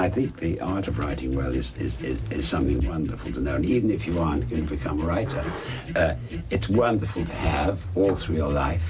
I think the art of writing well is something wonderful to know. And even if you aren't going to become a writer, it's wonderful to have all through your life.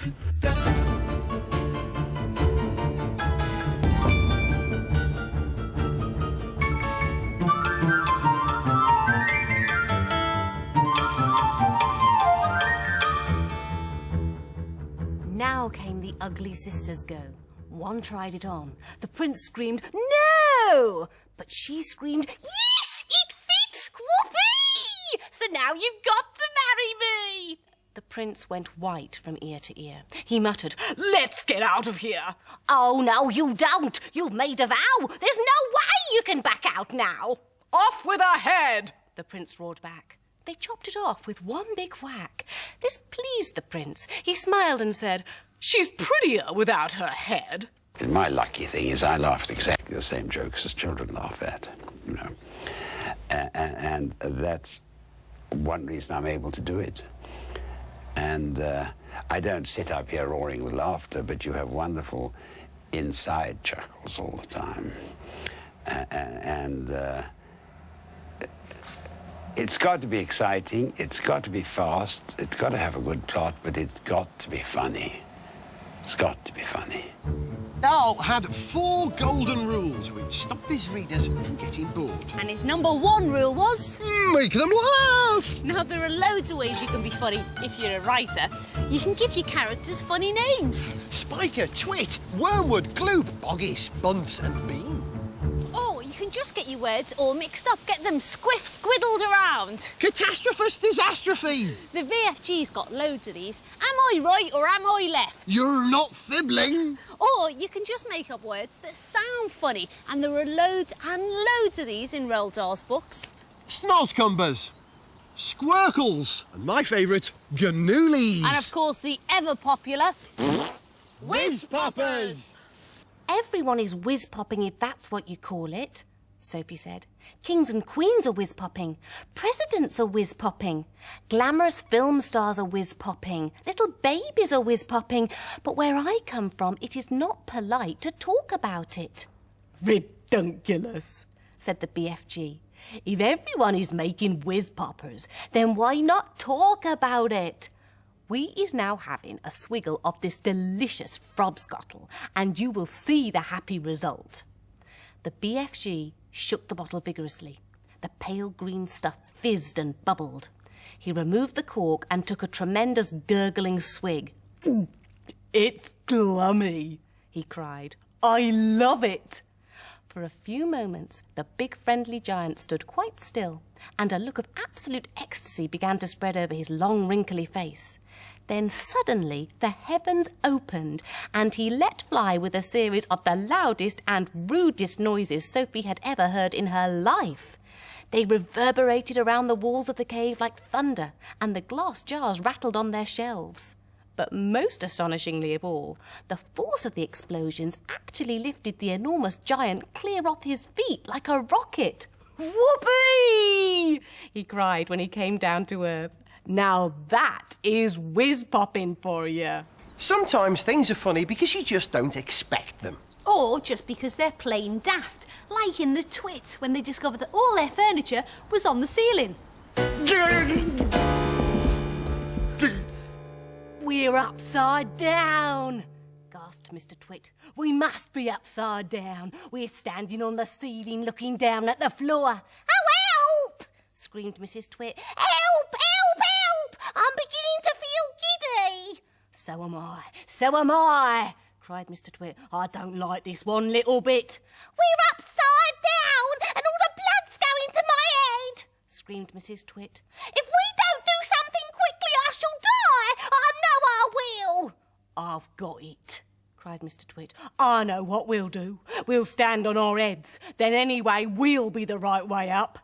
Now came the ugly sisters' go. One tried it on. The prince screamed, "No!" But she screamed, "Yes, it fits, whoopee! So now you've got to marry me!" The prince went white from ear to ear. He muttered, "Let's get out of here!" "Oh, no, you don't! You've made a vow! There's no way you can back out now!" "Off with her head!" the prince roared back. They chopped it off with one big whack. This pleased the prince. He smiled and said, "She's prettier without her head." And my lucky thing is I laugh at exactly the same jokes as children laugh at, you know. And that's one reason I'm able to do it. And I don't sit up here roaring with laughter, but you have wonderful inside chuckles all the time. It's got to be exciting, it's got to be fast, it's got to have a good plot, but it's got to be funny. It's got to be funny. Al had 4 golden rules which stopped his readers from getting bored. And his number 1 rule was... Make them laugh! Now, there are loads of ways you can be funny if you're a writer. You can give your characters funny names. Spiker, Twit, Wormwood, Gloop, Boggis, Bunce and Bean. Or you can just get your words all mixed up, get them squiddled around. Catastrophous Disastrophe! The VFG's got loads of these. Am I right or am I left? You're not fibbling! Or you can just make up words that sound funny, and there are loads and loads of these in Roald Dahl's books. Snozcumbers, Squirkles, and my favourite, Ganoolies. And of course the ever-popular... Whiz-poppers! Everyone is whiz-popping if that's what you call it, Sophie said. Kings and queens are whiz-popping. Presidents are whiz-popping. Glamorous film stars are whiz-popping. Little babies are whiz-popping. But where I come from, it is not polite to talk about it. Ridunculous, said the BFG. If everyone is making whiz-poppers, then why not talk about it? We is now having a swiggle of this delicious frobscottle, and you will see the happy result. The BFG shook the bottle vigorously. The pale green stuff fizzed and bubbled. He removed the cork and took a tremendous gurgling swig. "It's glummy," he cried. "I love it." For a few moments, the big friendly giant stood quite still, and a look of absolute ecstasy began to spread over his long, wrinkly face. Then suddenly the heavens opened, and he let fly with a series of the loudest and rudest noises Sophie had ever heard in her life. They reverberated around the walls of the cave like thunder, and the glass jars rattled on their shelves. But most astonishingly of all, the force of the explosions actually lifted the enormous giant clear off his feet like a rocket. "Whoopee!" he cried when he came down to earth. "Now that is whiz-popping for you." Sometimes things are funny because you just don't expect them. Or just because they're plain daft, like in the Twit when they discovered that all their furniture was on the ceiling. "We're upside down," gasped Mr. Twit. "We must be upside down. We're standing on the ceiling looking down at the floor." "Oh, help!" screamed Mrs. Twit. "Help, help, help! I'm beginning to feel giddy." "So am I, so am I," cried Mr. Twit. "I don't like this one little bit." "We're upside down and all the blood's going to my head," screamed Mrs. Twit. "If we don't do something quickly, I shall die. I know I will." "I've got it," cried Mr. Twit. "I know what we'll do. We'll stand on our heads. Then anyway, we'll be the right way up."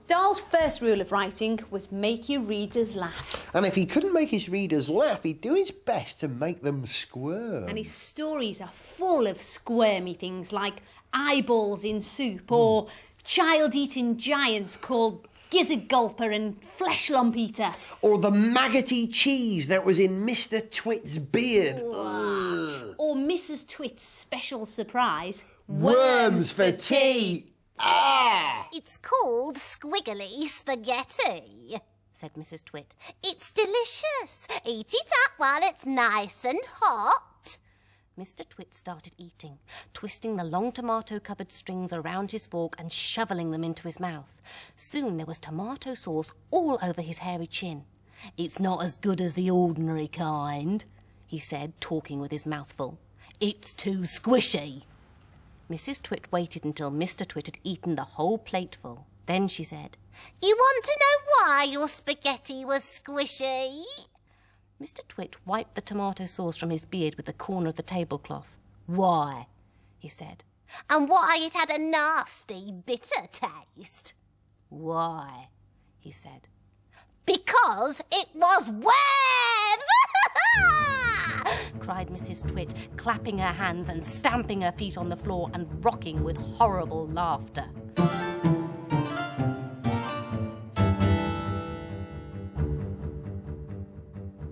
Dahl's first rule of writing was make your readers laugh. And if he couldn't make his readers laugh, he'd do his best to make them squirm. And his stories are full of squirmy things like eyeballs in soup or child-eating giants called gizzard gulper and flesh lump eater. Or the maggoty cheese that was in Mr. Twit's beard. Ugh. Or Mrs. Twit's special surprise, Worms for tea. Ah! It's called squiggly spaghetti, said Mrs. Twit. It's delicious. Eat it up while it's nice and hot. Mr. Twit started eating, twisting the long tomato-covered strings around his fork and shoveling them into his mouth. Soon there was tomato sauce all over his hairy chin. It's not as good as the ordinary kind, he said, talking with his mouth full. It's too squishy. Mrs. Twit waited until Mr. Twit had eaten the whole plateful. Then she said, You want to know why your spaghetti was squishy? Mr. Twit wiped the tomato sauce from his beard with the corner of the tablecloth. Why? He said. And why it had a nasty, bitter taste. Why? He said. Because it was worms! cried Mrs. Twit, clapping her hands and stamping her feet on the floor and rocking with horrible laughter.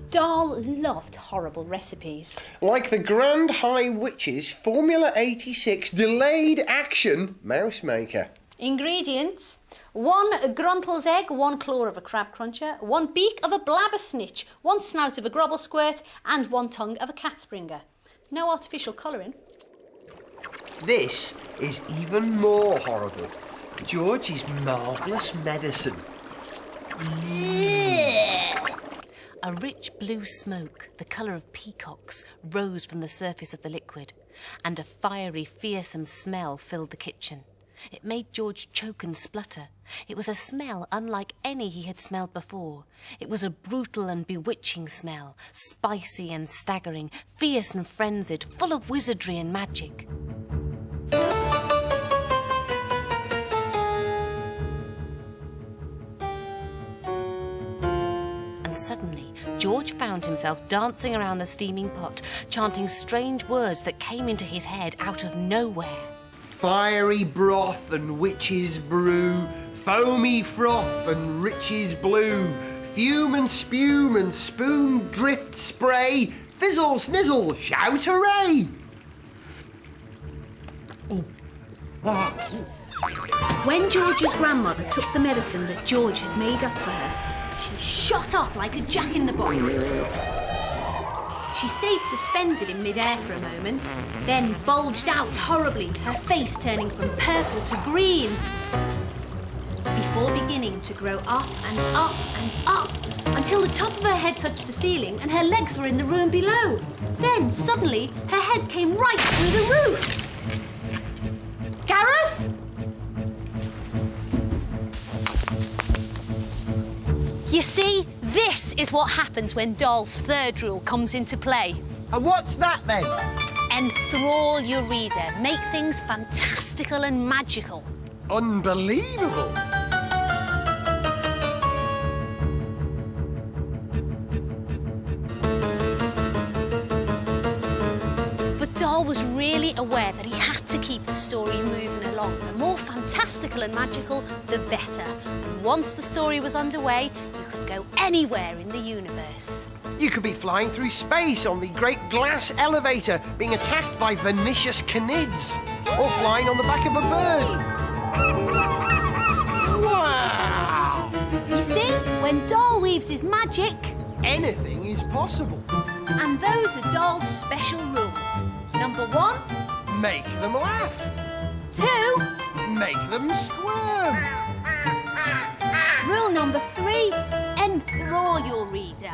Doll loved horrible recipes. Like the Grand High Witch's Formula 86 delayed action mouse maker. Ingredients: 1 Gruntle's egg, 1 claw of a crab cruncher, 1 beak of a blabber snitch, 1 snout of a grobble squirt, and 1 tongue of a cat springer. No artificial colouring. This is even more horrible. George's marvellous medicine. A rich blue smoke, the colour of peacocks, rose from the surface of the liquid, and a fiery, fearsome smell filled the kitchen. It made George choke and splutter. It was a smell unlike any he had smelled before. It was a brutal and bewitching smell, spicy and staggering, fierce and frenzied, full of wizardry and magic. And suddenly, George found himself dancing around the steaming pot, chanting strange words that came into his head out of nowhere. Fiery broth and witch's brew, foamy froth and riches blue, fume and spume and spoon drift spray, fizzle snizzle, shout hooray! When George's grandmother took the medicine that George had made up for her, she shot up like a jack-in-the-box. She stayed suspended in mid-air for a moment, then bulged out horribly, her face turning from purple to green, before beginning to grow up and up and up, until the top of her head touched the ceiling and her legs were in the room below. Then, suddenly, her head came right through the roof. Gareth? You see, this is what happens when Doll's third rule comes into play. And what's that then? Enthrall your reader. Make things fantastical and magical. Unbelievable! But Doll was really aware that he had to keep the story moving along. The more fantastical and magical, the better. And once the story was underway, you could go anywhere in the universe. You could be flying through space on the great glass elevator, being attacked by vicious canids, or flying on the back of a bird. Wow! You see, when Doll weaves his magic, Anything is possible. and those are Doll's special rules. Number 1, Make them laugh. 2, Make them squirm. rule number 3, enthrall your reader.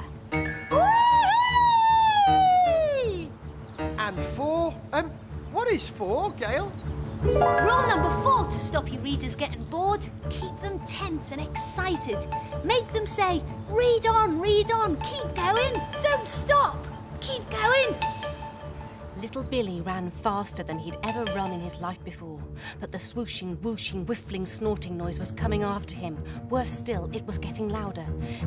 And 4, what is 4, Gail? Rule number 4, to stop your readers getting bored, keep them tense and excited. Make them say, read on, keep going, don't stop, keep going. Little Billy ran faster than he'd ever run in his life before, but the swooshing, whooshing, whiffling, snorting noise was coming after him. Worse still, it was getting louder.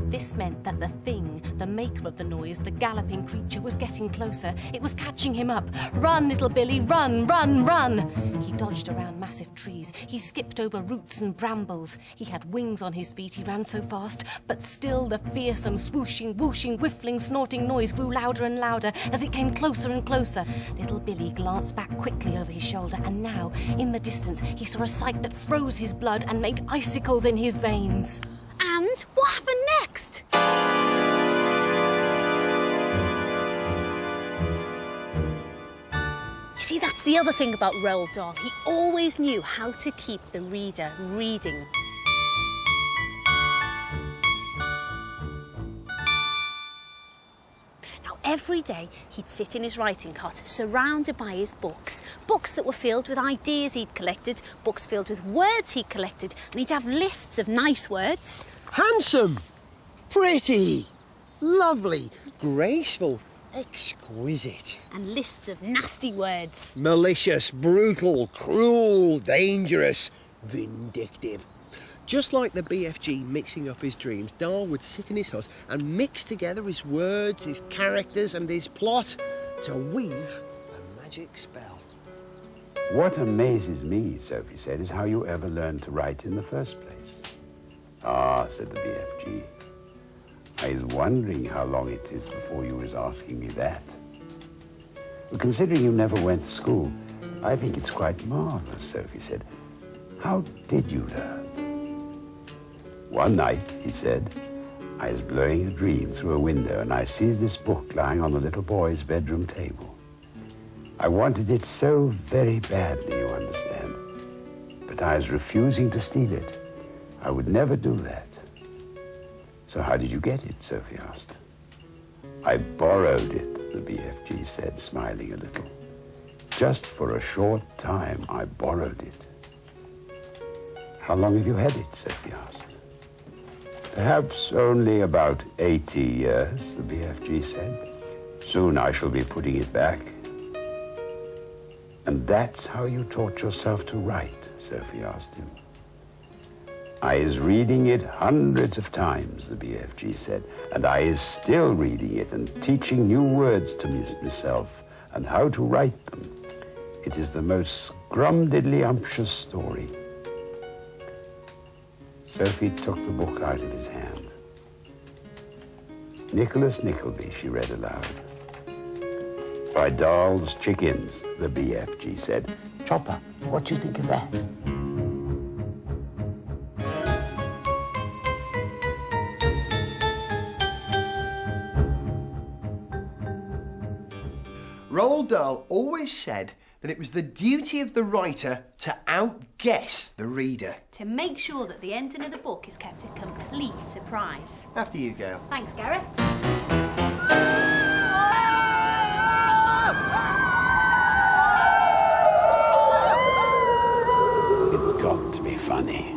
This meant that the thing, the maker of the noise, the galloping creature, was getting closer. It was catching him up. Run, little Billy, run, run, run! He dodged around massive trees. He skipped over roots and brambles. He had wings on his feet, he ran so fast, but still the fearsome, swooshing, whooshing, whiffling, snorting noise grew louder and louder as it came closer and closer. Little Billy glanced back quickly over his shoulder, and now, in the distance, he saw a sight that froze his blood and made icicles in his veins. And what happened next? You see, that's the other thing about Roald Dahl. He always knew how to keep the reader reading. Every day he'd sit in his writing cot, surrounded by his books. Books that were filled with ideas he'd collected, books filled with words he'd collected, and he'd have lists of nice words. Handsome, pretty, lovely, graceful, exquisite. And lists of nasty words. Malicious, brutal, cruel, dangerous, vindictive. Just like the BFG mixing up his dreams, Dahl would sit in his hut and mix together his words, his characters and his plot to weave a magic spell. What amazes me, Sophie said, is how you ever learned to write in the first place. Ah, said the BFG. I was wondering how long it is before you was asking me that. Well, considering you never went to school, I think it's quite marvelous, Sophie said. How did you learn? One night, he said, I was blowing a dream through a window and I seized this book lying on the little boy's bedroom table. I wanted it so very badly, you understand, but I was refusing to steal it. I would never do that. So how did you get it? Sophie asked. I borrowed it, the BFG said, smiling a little. Just for a short time, I borrowed it. How long have you had it? Sophie asked. Perhaps only about 80 years, the BFG said. Soon I shall be putting it back. And that's how you taught yourself to write, Sophie asked him. I is reading it hundreds of times, the BFG said, and I is still reading it and teaching new words to myself and how to write them. It is the most scrumdiddly-umptious story. Sophie took the book out of his hand. Nicholas Nickleby, she read aloud. By Dahl's Chickens, the BFG said. Chopper, what do you think of that? Roald Dahl always said that it was the duty of the writer to outguess the reader. To make sure that the ending of the book is kept a complete surprise. After you, Gail. Thanks, Gareth. It's got to be funny.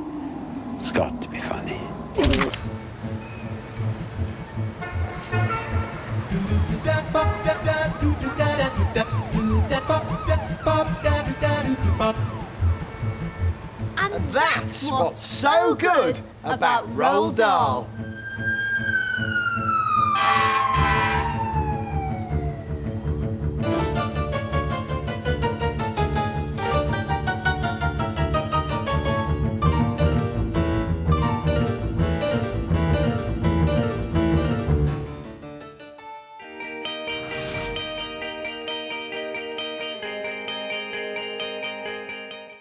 It's got to be funny. And that's what's so good about Roald Dahl.